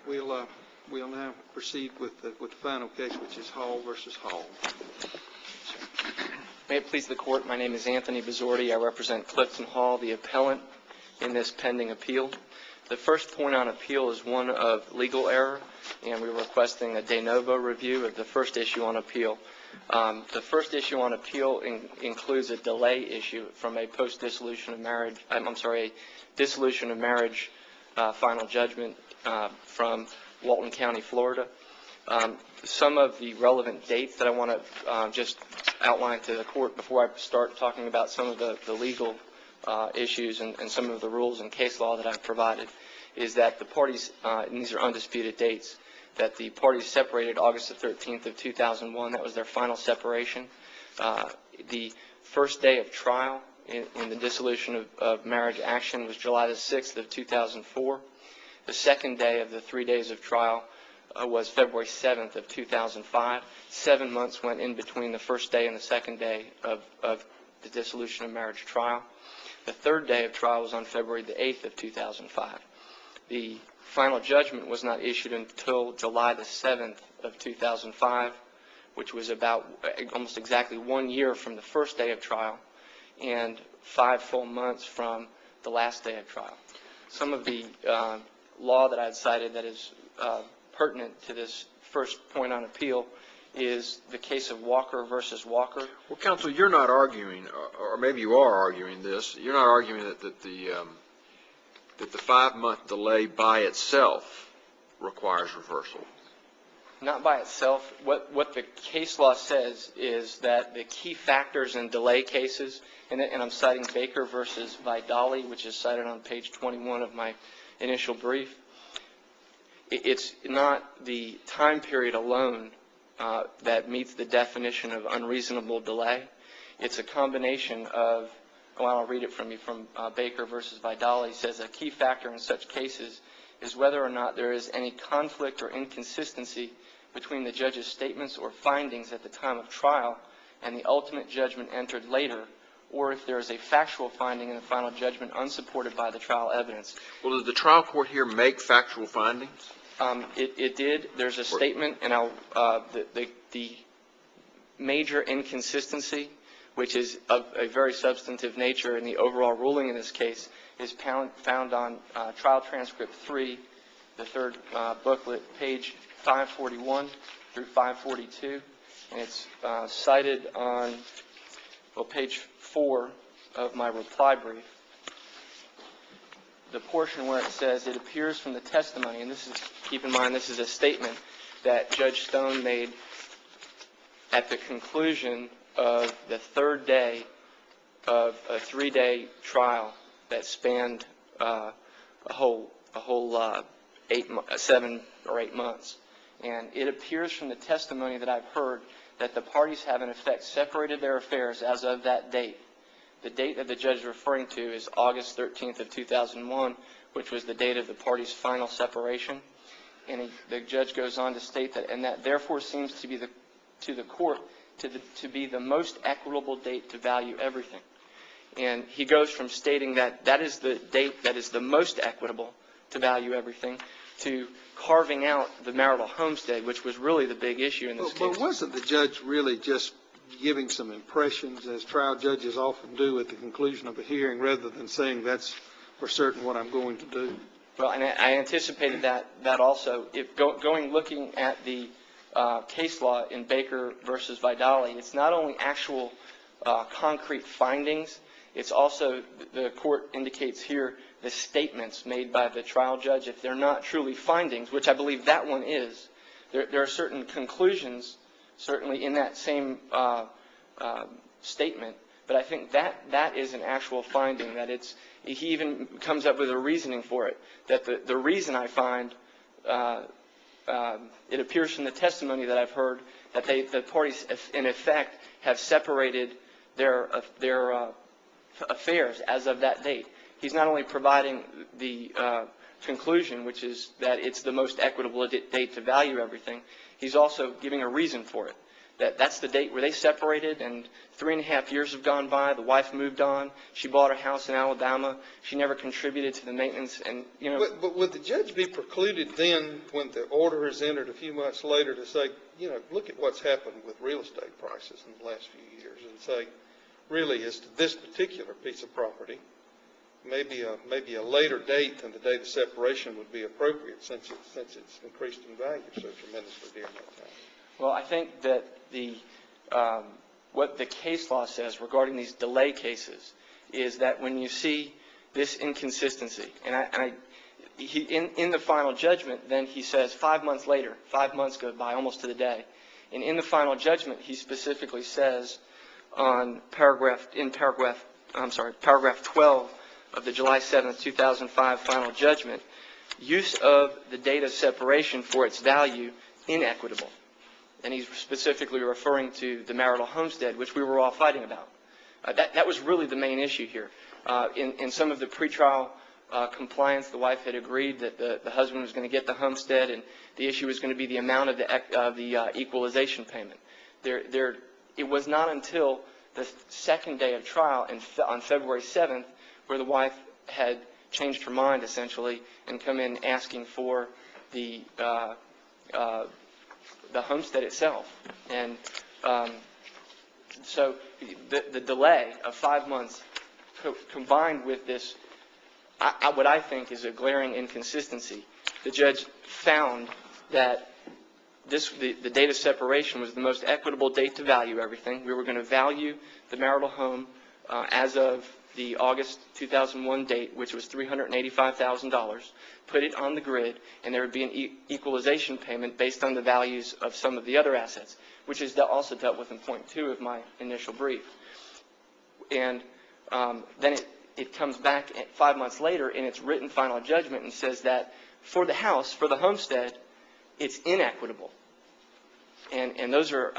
We'll now proceed with the final case, which is Hall versus Hall. May it please the Court, my name is Anthony Bizzordi. I represent Clifton Hall, the appellant in this pending appeal. The first point on appeal is one of legal error, and we're requesting a de novo review of the first issue on appeal. The first issue on appeal includes a delay issue from a post-dissolution of marriage, a dissolution of marriage final judgment from Walton County, Florida. Some of the relevant dates that I want to just outline to the Court before I start talking about some of the legal issues and some of the rules and case law that I've provided is that the parties, and these are undisputed dates, that the parties separated August the 13th of 2001. That was their final separation. The first day of trial in the dissolution of marriage action was July the 6th of 2004. The second day of the 3 days of trial was February 7th of 2005. 7 months went in between the first day and the second day of the dissolution of marriage trial. The third day of trial was on February the 8th of 2005. The final judgment was not issued until July the 7th of 2005, which was about almost exactly 1 year from the first day of trial and 5 full months from the last day of trial. Some of the law that I had cited that is pertinent to this first point on appeal is the case of Walker versus Walker. Well, counsel, you're not arguing, or maybe you are arguing this. You're not arguing that the 5-month delay by itself requires reversal. Not by itself. What the case law says is that the key factors in delay cases, and I'm citing Baker versus Vidali, which is cited on page 21 of my initial brief. It's not the time period alone that meets the definition of unreasonable delay. It's a combination of, well, I'll read it from you from Baker versus Vidali. It says a key factor in such cases is whether or not there is any conflict or inconsistency between the judge's statements or findings at the time of trial and the ultimate judgment entered later, or if there is a factual finding in the final judgment unsupported by the trial evidence. Well, did the trial court here make factual findings? It did. There's a statement, and the major inconsistency, which is of a very substantive nature in the overall ruling in this case, is found on trial transcript 3, the third booklet, page 541 through 542, and it's cited on page 4 of my reply brief. The portion where it says, it appears from the testimony, and this is, keep in mind, this is a statement that Judge Stone made at the conclusion of the third day of a 3-day trial that spanned a whole 7 or 8 months. And it appears from the testimony that I've heard that the parties have in effect separated their affairs as of that date. The date that the judge is referring to is August 13th of 2001, which was the date of the parties' final separation. And the judge goes on to state that, and that therefore seems to be to the court to be the most equitable date to value everything. And he goes from stating that that is the date that is the most equitable to value everything to carving out the marital homestead, which was really the big issue in this case. But wasn't the judge really just giving some impressions, as trial judges often do at the conclusion of a hearing, rather than saying that's for certain what I'm going to do? Well, and I anticipated that also. If looking at the case law in Baker versus Vidali, it's not only actual concrete findings, it's also, the court indicates here, the statements made by the trial judge. If they're not truly findings, which I believe that one is, there are certain conclusions, certainly in that same statement, but I think that is an actual finding, that he even comes up with a reasoning for it, that the reason I find, it appears from the testimony that I've heard, that the parties in effect have separated their affairs as of that date. He's not only providing the conclusion, which is that it's the most equitable date to value everything, he's also giving a reason for it, That's the date where they separated, and 3.5 years have gone by. The wife moved on. She bought a house in Alabama. She never contributed to the maintenance, and, you know. But would the judge be precluded then, when the order is entered a few months later, to say, you know, look at what's happened with real estate prices in the last few years, and say, really, as to this particular piece of property, maybe a later date than the date of separation would be appropriate, since it's increased in value so tremendously during that time? Well, I think that what the case law says regarding these delay cases is that when you see this inconsistency, and in the final judgment, then he says 5 months later, 5 months go by almost to the day, and in the final judgment, he specifically says on paragraph 12 of the July 7th, 2005 final judgment, use of the date of separation for its value inequitable. And he's specifically referring to the marital homestead, which we were all fighting about. That was really the main issue here. In some of the pretrial compliance, the wife had agreed that the husband was going to get the homestead, and the issue was going to be the amount of the equalization payment. It was not until the second day of trial on February 7th where the wife had changed her mind, essentially, and come in asking for the homestead itself. And so the delay of 5 months combined with this, what I think is a glaring inconsistency, the judge found that the date of separation was the most equitable date to value everything. We were going to value the marital home as of the August 2001 date, which was $385,000, put it on the grid, and there would be an equalization payment based on the values of some of the other assets, which is also dealt with in point 2 of my initial brief. And then it comes back 5 months later in its written final judgment and says that for the house, for the homestead, it's inequitable. And those are,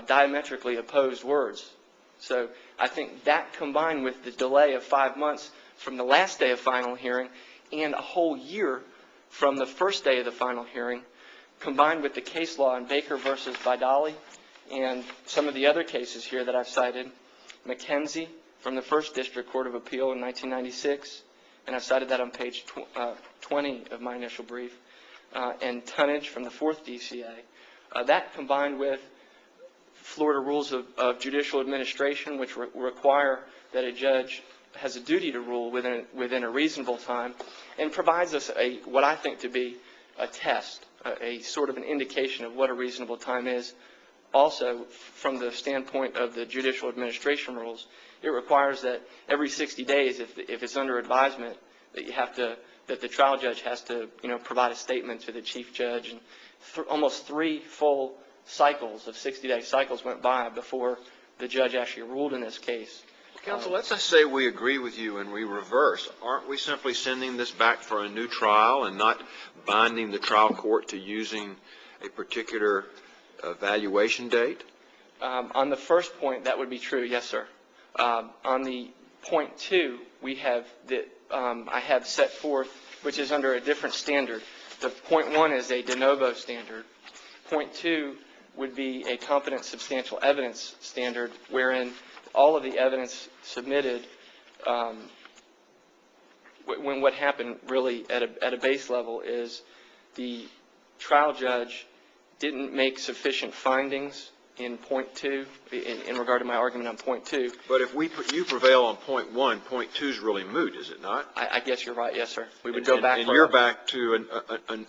diametrically opposed words. So I think that, combined with the delay of 5 months from the last day of final hearing and a whole year from the first day of the final hearing, combined with the case law in Baker versus Vidali and some of the other cases here that I've cited, McKenzie from the First District Court of Appeal in 1996, and I've cited that on page 20 of my initial brief, and Tunnage from the Fourth DCA. That, combined with Florida rules of judicial administration, which require that a judge has a duty to rule within a reasonable time, and provides us what I think to be a test, a sort of an indication of what a reasonable time is. Also, from the standpoint of the judicial administration rules, it requires that every 60 days, if it's under advisement, that the trial judge has to, provide a statement to the chief judge. And almost 3 full cycles of 60-day cycles went by before the judge actually ruled in this case. Counsel, let's just say we agree with you and we reverse. Aren't we simply sending this back for a new trial and not binding the trial court to using a particular valuation date? On the first point, that would be true, yes, sir. On the point 2, I have set forth, which is under a different standard. The point 1 is a de novo standard. Point 2 would be a competent substantial evidence standard, wherein all of the evidence submitted, when what happened really at a base level is the trial judge didn't make sufficient findings in point 2, in regard to my argument on point 2. But if you prevail on point 1, point 2 is really moot, is it not? I guess you're right, yes, sir. We would go back. And you're back to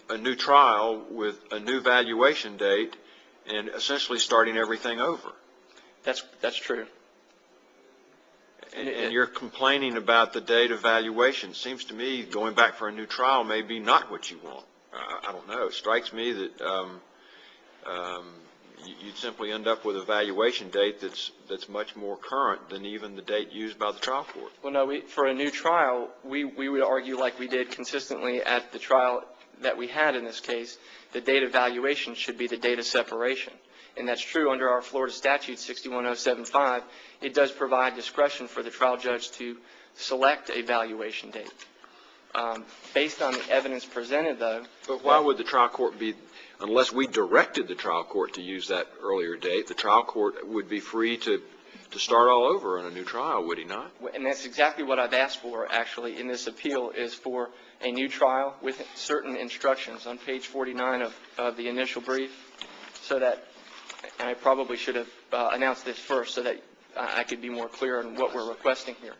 a new trial with a new valuation date and essentially starting everything over. That's true. And you're complaining about the date of valuation. It seems to me going back for a new trial may be not what you want. I don't know. It strikes me that you'd simply end up with a valuation date that's much more current than even the date used by the trial court. Well, no, for a new trial, we would argue, like we did consistently at the trial that we had in this case, the date of valuation should be the date of separation. And that's true under our Florida statute 61075. It does provide discretion for the trial judge to select a valuation date. Based on the evidence presented, though. But why would the trial court be, unless we directed the trial court to use that earlier date, the trial court would be free to start all over on a new trial, would he not? And that's exactly what I've asked for, actually, in this appeal, is for a new trial with certain instructions on page 49 of the initial brief, so that, and I probably should have announced this first so that I could be more clear on what we're requesting here.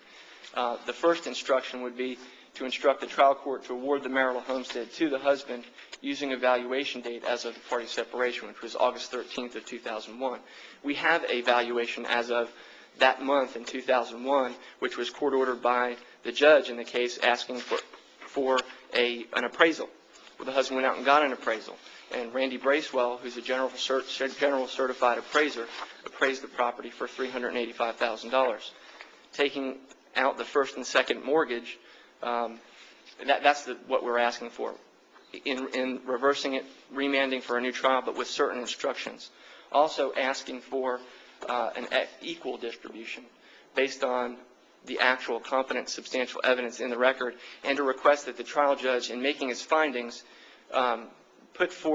The first instruction would be to instruct the trial court to award the marital homestead to the husband using a valuation date as of the party separation, which was August 13th of 2001. We have a valuation as of that month in 2001, which was court ordered by the judge in the case, asking for an appraisal. Well, the husband went out and got an appraisal, and Randy Bracewell, who's a general certified appraiser, appraised the property for $385,000. Taking out the first and second mortgage, that's what we're asking for. In reversing it, remanding for a new trial, but with certain instructions. Also asking for an equal distribution based on the actual competent substantial evidence in the record, and to request that the trial judge, in making his findings,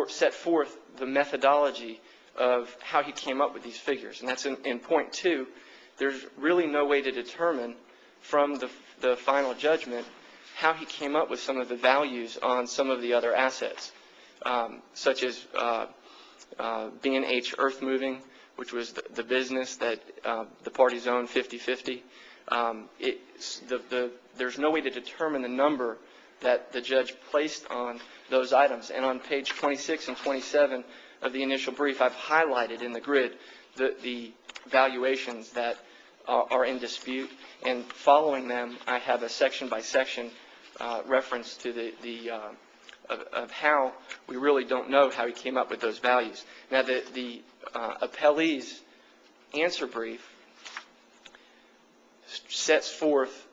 set forth the methodology of how he came up with these figures. And that's in point 2. There's really no way to determine from the final judgment how he came up with some of the values on some of the other assets, such as B&H Earth Moving, which was the business that the parties owned 50-50. There's no way to determine the number that the judge placed on those items. And on page 26 and 27 of the initial brief, I've highlighted in the grid the valuations that are in dispute. And following them, I have a section-by-section reference to of how we really don't know how he came up with those values. Now, the appellee's answer brief sets forth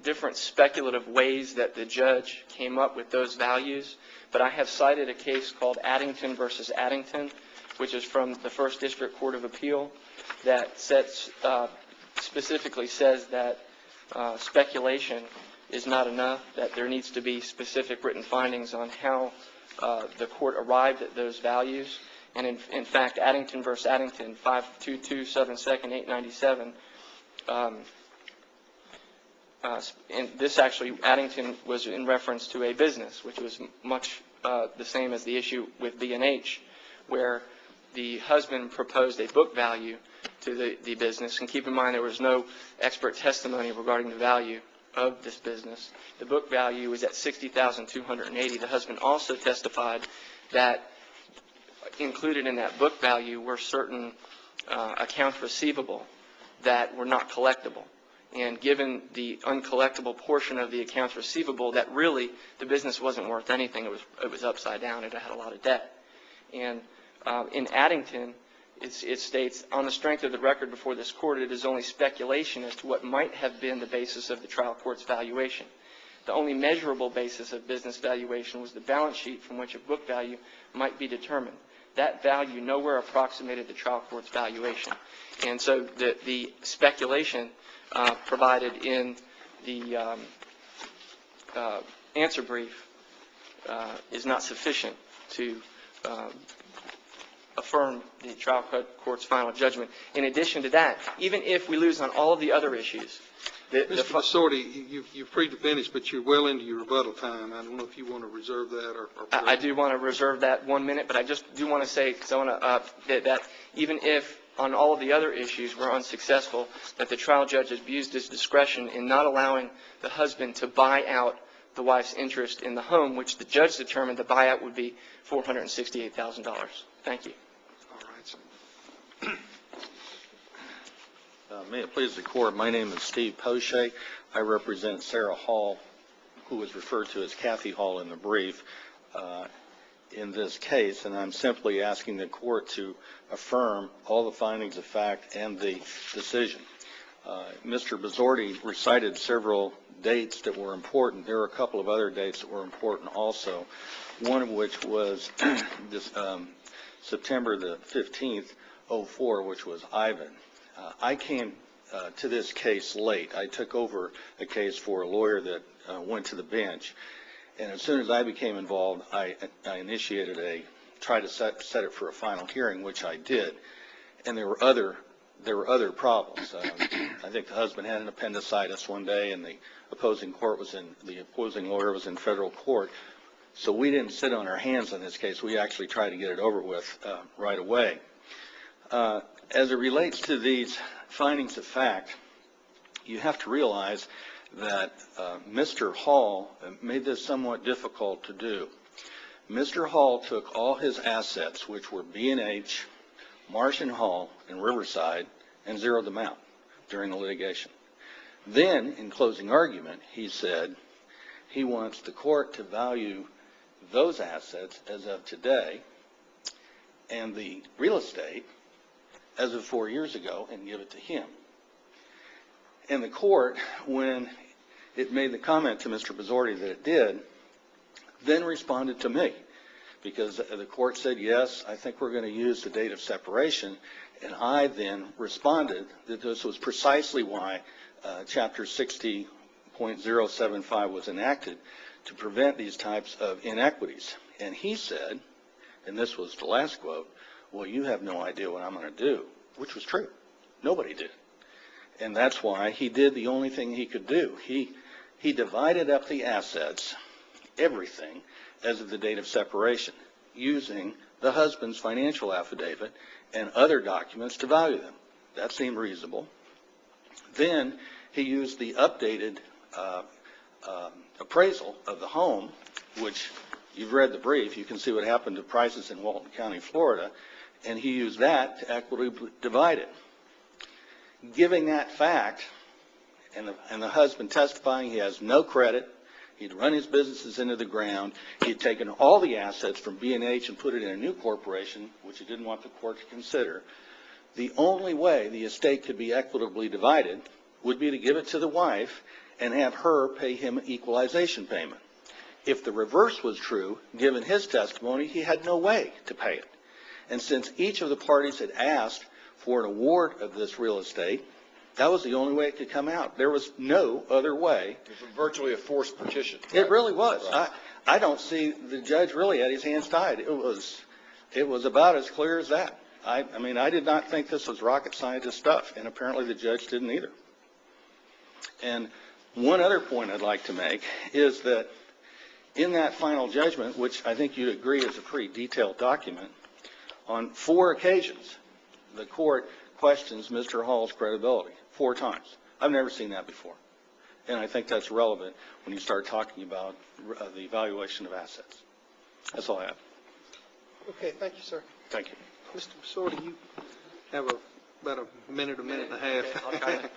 different speculative ways that the judge came up with those values, but I have cited a case called Addington versus Addington, which is from the First District Court of Appeal, that specifically says that speculation is not enough, that there needs to be specific written findings on how the court arrived at those values. And in fact, Addington versus Addington, 52272nd 897, and this actually, Addington was in reference to a business, which was much the same as the issue with B&H, where the husband proposed a book value to the business. And keep in mind, there was no expert testimony regarding the value of this business. The book value was at $60,280. The husband also testified that included in that book value were certain accounts receivable that were not collectible. And given the uncollectible portion of the accounts receivable, that really the business wasn't worth anything. It was upside down. It had a lot of debt. And in Addington, it states, on the strength of the record before this court, it is only speculation as to what might have been the basis of the trial court's valuation. The only measurable basis of business valuation was the balance sheet from which a book value might be determined. That value nowhere approximated the trial court's valuation. And so the speculation provided in the answer brief is not sufficient to affirm the trial court's final judgment. In addition to that, even if we lose on all of the other issues, Mr. Besorti, you're free to finish, but you're well into your rebuttal time. I don't know if you want to reserve that or I do want to reserve that 1 minute, but I just do want to say, because I want to that even if on all of the other issues we're unsuccessful, that the trial judge has abused his discretion in not allowing the husband to buy out the wife's interest in the home, which the judge determined the buyout would be $468,000. Thank you. All right, sir. May it please the court, my name is Steve Poche. I represent Sarah Hall, who was referred to as Kathy Hall in the brief, in this case, and I'm simply asking the court to affirm all the findings of fact and the decision. Mr. Besorti recited several dates that were important. There are a couple of other dates that were important also, one of which was this, September the 15th, 04, which was Ivan. I came to this case late. I took over a case for a lawyer that went to the bench. And as soon as I became involved, I initiated tried to set it for a final hearing, which I did. And there were other problems. I think the husband had an appendicitis one day, and the opposing lawyer was in federal court. So we didn't sit on our hands on this case. We actually tried to get it over with right away. As it relates to these findings of fact, you have to realize that Mr. Hall made this somewhat difficult to do. Mr. Hall took all his assets, which were B&H, Marsh and Hall, and Riverside, and zeroed them out during the litigation. Then, in closing argument, he said he wants the court to value those assets as of today and the real estate as of 4 years ago and give it to him. And the court, when it made the comment to Mr. Bizzardi that it did, then responded to me, because the court said, yes, I think we're going to use the date of separation. And I then responded that this was precisely why Chapter 60.075 was enacted, to prevent these types of inequities. And he said, and this was the last quote, well, you have no idea what I'm going to do, which was true. Nobody did. And that's why he did the only thing he could do. He divided up the assets, everything, as of the date of separation, using the husband's financial affidavit and other documents to value them. That seemed reasonable. Then he used the updated appraisal of the home, which you've read the brief. You can see what happened to prices in Walton County, Florida, and he used that to equitably divide it. Giving that fact, and the husband testifying he has no credit, he'd run his businesses into the ground, he had taken all the assets from B&H and put it in a new corporation, which he didn't want the court to consider. The only way the estate could be equitably divided would be to give it to the wife and have her pay him an equalization payment. If the reverse was true, given his testimony, he had no way to pay it. And since each of the parties had asked for an award of this real estate, that was the only way it could come out. There was no other way. It was virtually a forced petition. It really was. Right. I don't see the judge really had his hands tied. It was about as clear as that. I mean, I did not think this was rocket scientist stuff, and apparently the judge didn't either. And one other point I'd like to make is that in that final judgment, which I think you'd agree is a pretty detailed document, on 4 occasions, the court questions Mr. Hall's credibility 4 times. I've never seen that before. And I think that's relevant when you start talking about the evaluation of assets. That's all I have. Okay, thank you, sir. Thank you. Mr. Bizzardi, you have about a minute and a half. Okay, I'll try to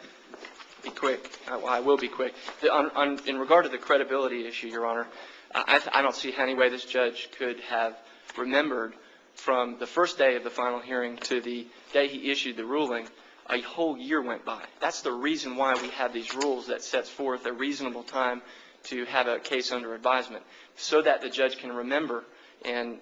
be quick. I will be quick. In regard to the credibility issue, Your Honor, I don't see any way this judge could have remembered from the first day of the final hearing to the day he issued the ruling, a whole year went by. That's the reason why we have these rules that sets forth a reasonable time to have a case under advisement, so that the judge can remember and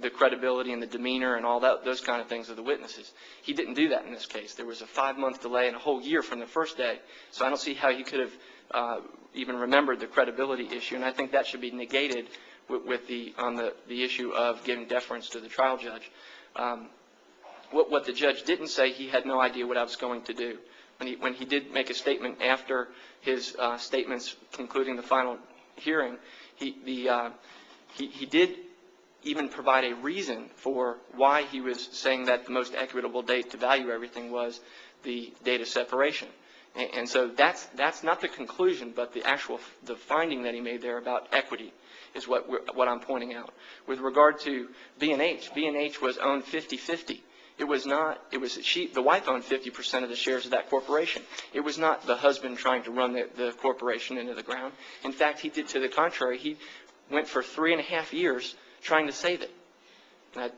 the credibility and the demeanor and all that, those kind of things of the witnesses. He didn't do that in this case. There was a 5-month delay and a whole year from the first day. So I don't see how he could have even remembered the credibility issue, and I think that should be negated on the issue of giving deference to the trial judge. What the judge didn't say, he had no idea what I was going to do. When he did make a statement after his statements concluding the final hearing, he did even provide a reason for why he was saying that the most equitable date to value everything was the date of separation. And so that's not the conclusion, but the finding that he made there about equity is what I'm pointing out. With regard to B&H was owned 50-50. The wife owned 50% of the shares of that corporation. It was not the husband trying to run the corporation into the ground. In fact, he did to the contrary. He went for 3.5 years trying to save it. And I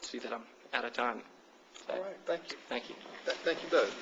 see that I'm out of time. All right, thank you. Thank you. Thank you both.